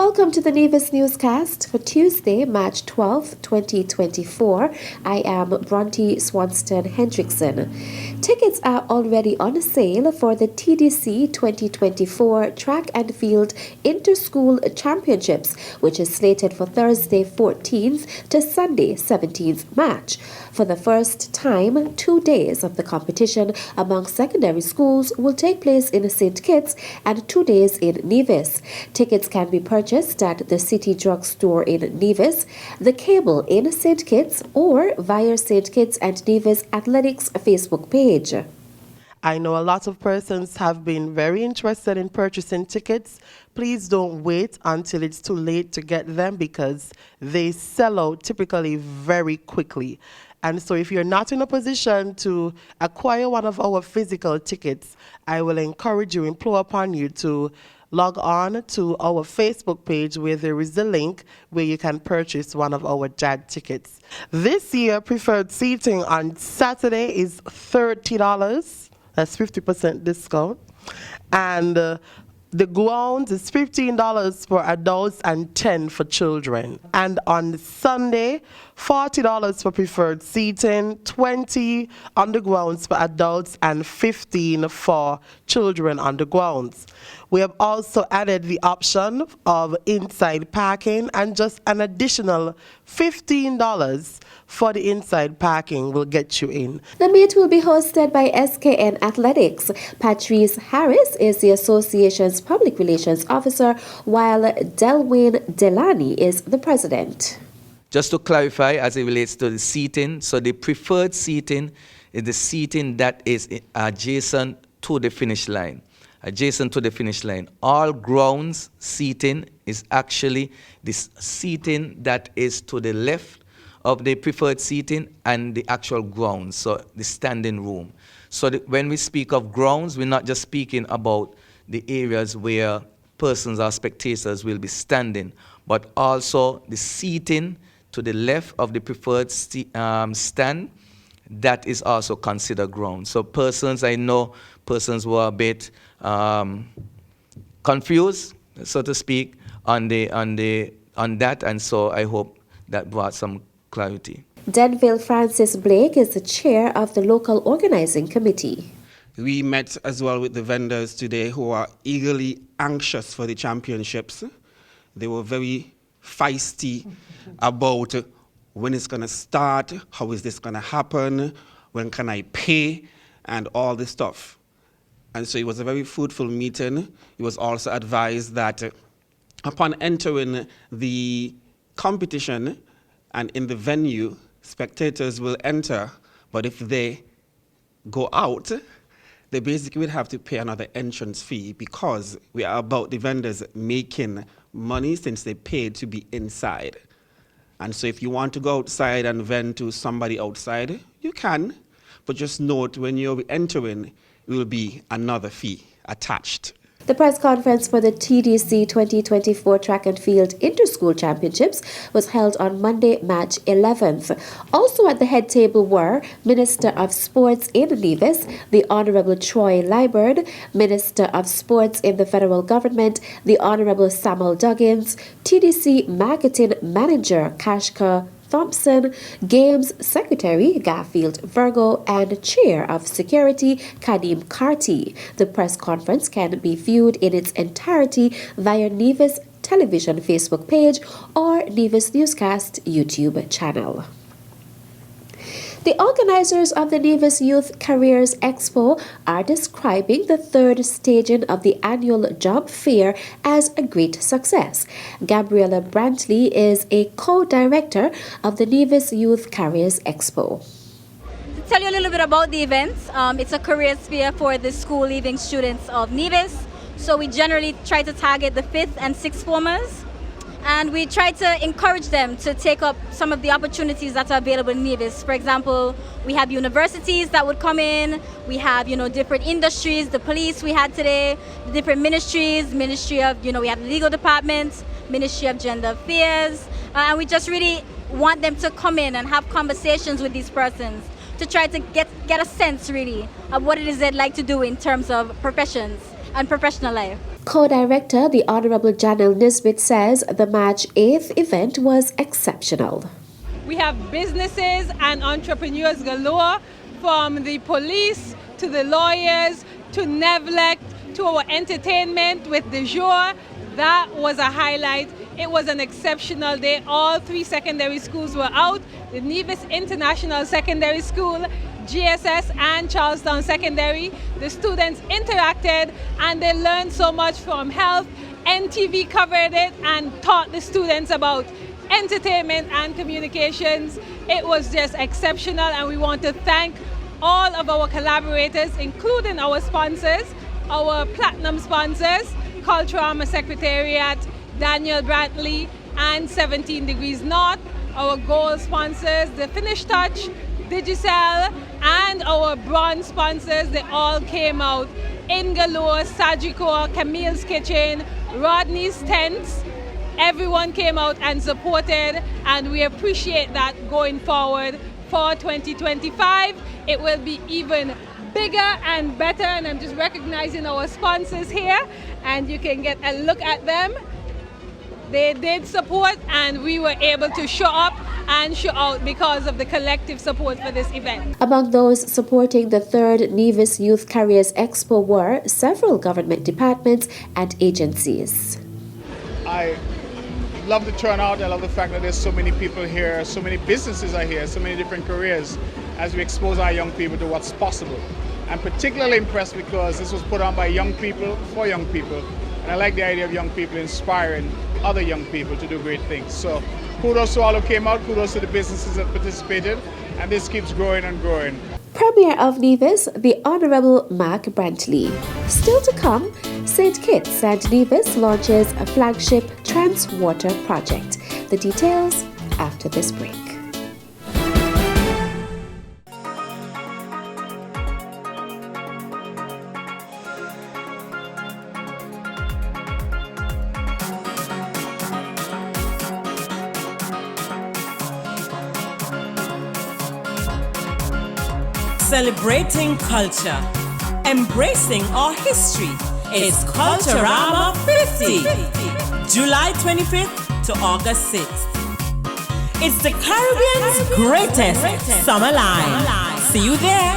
Welcome to the Nevis newscast for Tuesday, March 12, 2024. I am Bronte Swanston Hendrickson. Tickets are already on sale for the TDC 2024 Track and Field Interschool Championships, which is slated for Thursday 14th to Sunday 17th March. For the first time, 2 days of the competition among secondary schools will take place in St. Kitts and 2 days in Nevis. Tickets can be purchased at the City Drug Store in Nevis, the Cable in St. Kitts, or via St. Kitts and Nevis Athletics Facebook page. I know a lot of persons have been very interested in purchasing tickets. Please don't wait until it's too late to get them because they sell out typically very quickly. And so if you're not in a position to acquire one of our physical tickets, I will encourage you, implore upon you to log on to our Facebook page where there is a link where you can purchase one of our JAD tickets. This year, preferred seating on Saturday is $30. That's 50% discount. And the grounds is $15 for adults and $10 for children. And on Sunday, $40 for preferred seating, $20 on the grounds for adults, and $15 for children on the grounds. We have also added the option of inside parking, and just an additional $15 for the inside parking will get you in. The meet will be hosted by SKN Athletics. Patrice Harris is the association's public relations officer, while Delwyn Delany is the president. Just to clarify, as it relates to the seating, so the preferred seating is the seating that is adjacent to the finish line. Adjacent to the finish line. All grounds seating is actually this seating that is to the left of the preferred seating and the actual grounds, so the standing room. So when we speak of grounds, we're not just speaking about the areas where persons or spectators will be standing, but also the seating to the left of the preferred stand, that is also considered ground. So I know persons who are a bit confused, so to speak, on that, and so I hope that brought some clarity. Denville Francis Blake is the chair of the local organizing committee. We met as well with the vendors today who are eagerly anxious for the championships. They were very feisty about when it's going to start, how is this going to happen, when can I pay, and all this stuff. And so it was a very fruitful meeting. It was also advised that upon entering the competition and in the venue, spectators will enter, but if they go out, they basically would have to pay another entrance fee because we are about the vendors making money since they paid to be inside. And so if you want to go outside and vend to somebody outside, you can, but just note when you're entering, it will be another fee attached. The press conference for the TDC 2024 Track and Field Interschool Championships was held on Monday, March 11th. Also at the head table were Minister of Sports in Nevis, the Honorable Troy Liburd, Minister of Sports in the federal government, the Honorable Samuel Duggins, TDC Marketing Manager Kashka Thompson, Games Secretary Garfield Virgo, and Chair of Security Kadim Karti. The press conference can be viewed in its entirety via Nevis Television Facebook page or Nevis Newscast YouTube channel. The organizers of the Nevis Youth Careers Expo are describing the third staging of the annual job fair as a great success. Gabriella Brantley is a co-director of the Nevis Youth Careers Expo. To tell you a little bit about the event, it's a careers fair for the school-leaving students of Nevis. So we generally try to target the 5th and 6th formers. And we try to encourage them to take up some of the opportunities that are available in Nevis. For example, we have universities that would come in. We have, different industries, the police we had today, the different ministries, Ministry of, we have the legal department, Ministry of Gender Affairs. And we just really want them to come in and have conversations with these persons to try to get a sense, really, of what it is they'd like to do in terms of professions and professional life. Co-director, the Honorable Janelle Nisbet, says the March 8th event was exceptional. We have businesses and entrepreneurs galore, from the police to the lawyers to Nevlec to our entertainment with the jour. That was a highlight. It was an exceptional day. All 3 secondary schools were out. The Nevis International Secondary School, GSS and Charlestown Secondary. The students interacted and they learned so much from health. NTV covered it and taught the students about entertainment and communications. It was just exceptional, and we want to thank all of our collaborators, including our sponsors, our platinum sponsors, Culturama Secretariat, Daniel Brantley, and 17 Degrees North, our gold sponsors, The Finish Touch, Digicel, and our bronze sponsors. They all came out in galore: Sagicor, Camille's Kitchen, Rodney's Tents. Everyone came out and supported, and we appreciate that going forward for 2025. It will be even bigger and better, and I'm just recognizing our sponsors here, and you can get a look at them. They did support, and we were able to show up and show out because of the collective support for this event. Among those supporting the 3rd Nevis Youth Careers Expo were several government departments and agencies. I love the turnout. I love the fact that there's so many people here, so many businesses are here, so many different careers, as we expose our young people to what's possible. I'm particularly impressed because this was put on by young people for young people, and I like the idea of young people inspiring other young people to do great things. So kudos to all who came out, kudos to the businesses that participated, and this keeps growing and growing. Premier of Nevis, the Honorable Mark Brantley. Still to come, St. Kitts and Nevis launches a flagship Transwater project. The details after this break. Celebrating culture, embracing our history. It's Culturama 50, July 25th to August 6th. It's the Caribbean's greatest summer line. See you there.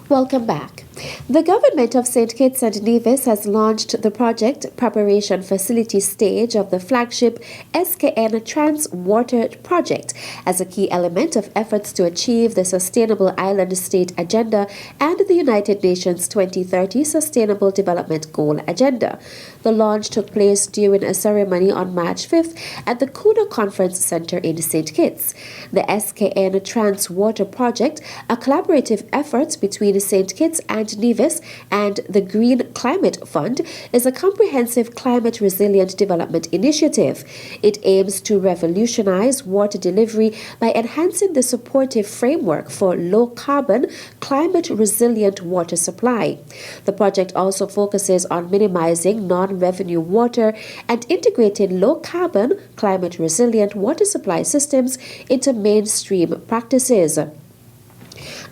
Welcome back. The government of St. Kitts and Nevis has launched the project preparation facility stage of the flagship SKN Transat Project as a key element of efforts to achieve the Sustainable Island State Agenda and the United Nations 2030 Sustainable Development Goal Agenda. The launch took place during a ceremony on March 5th at the Kuna Conference Center in St. Kitts. The SKN Transat Project, a collaborative effort between St. Kitts and Nevis and the Green Climate Fund, is a comprehensive climate resilient development initiative. It aims to revolutionize water delivery by enhancing the supportive framework for low carbon, climate resilient water supply. The project also focuses on minimizing non-revenue water and integrating low carbon, climate resilient water supply systems into mainstream practices.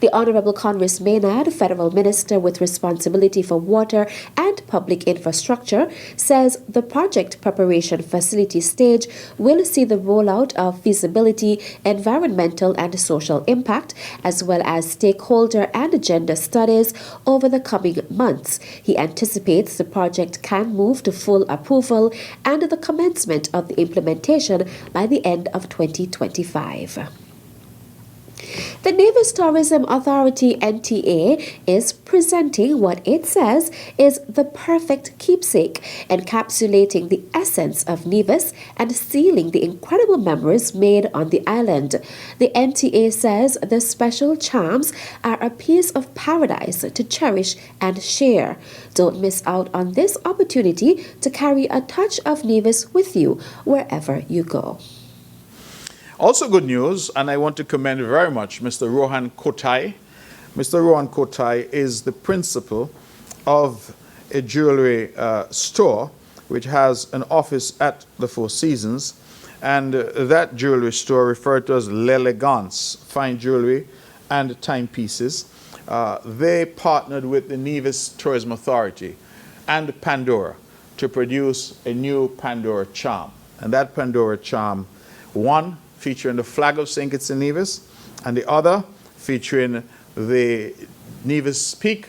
The Honorable Congress Maynard, Federal Minister with responsibility for water and public infrastructure, says the project preparation facility stage will see the rollout of feasibility, environmental and social impact, as well as stakeholder and gender studies over the coming months. He anticipates the project can move to full approval and the commencement of the implementation by the end of 2025. The Nevis Tourism Authority NTA is presenting what it says is the perfect keepsake, encapsulating the essence of Nevis and sealing the incredible memories made on the island. The NTA says the special charms are a piece of paradise to cherish and share. Don't miss out on this opportunity to carry a touch of Nevis with you wherever you go. Also good news, and I want to commend very much Mr. Rohan Kotai. Mr. Rohan Kotai is the principal of a jewelry store which has an office at the Four Seasons, and that jewelry store referred to as L'Elegance, fine jewelry and timepieces. they partnered with the Nevis Tourism Authority and Pandora to produce a new Pandora charm. And that Pandora charm, one featuring the flag of St. Kitts and Nevis, and the other featuring the Nevis Peak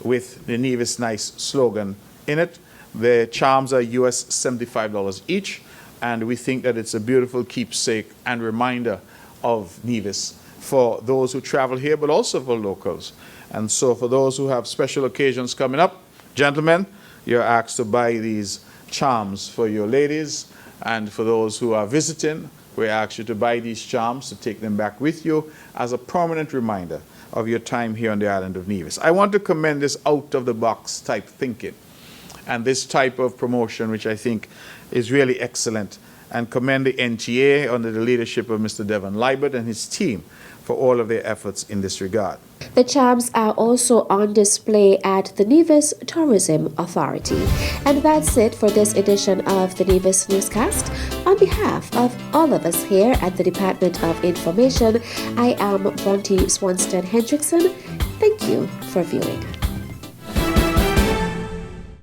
with the Nevis Nice slogan in it. The charms are US $75 each, and we think that it's a beautiful keepsake and reminder of Nevis for those who travel here, but also for locals. And so for those who have special occasions coming up, gentlemen, you're asked to buy these charms for your ladies, and for those who are visiting, we ask you to buy these charms to take them back with you as a permanent reminder of your time here on the island of Nevis. I want to commend this out-of-the-box type thinking and this type of promotion, which I think is really excellent, and commend the NTA under the leadership of Mr. Devon Libert and his team for all of their efforts in this regard. The charms are also on display at the Nevis Tourism Authority. And that's it for this edition of the Nevis Newscast. On behalf of all of us here at the Department of Information, I am Bronte Swanston Hendrickson. Thank you for viewing.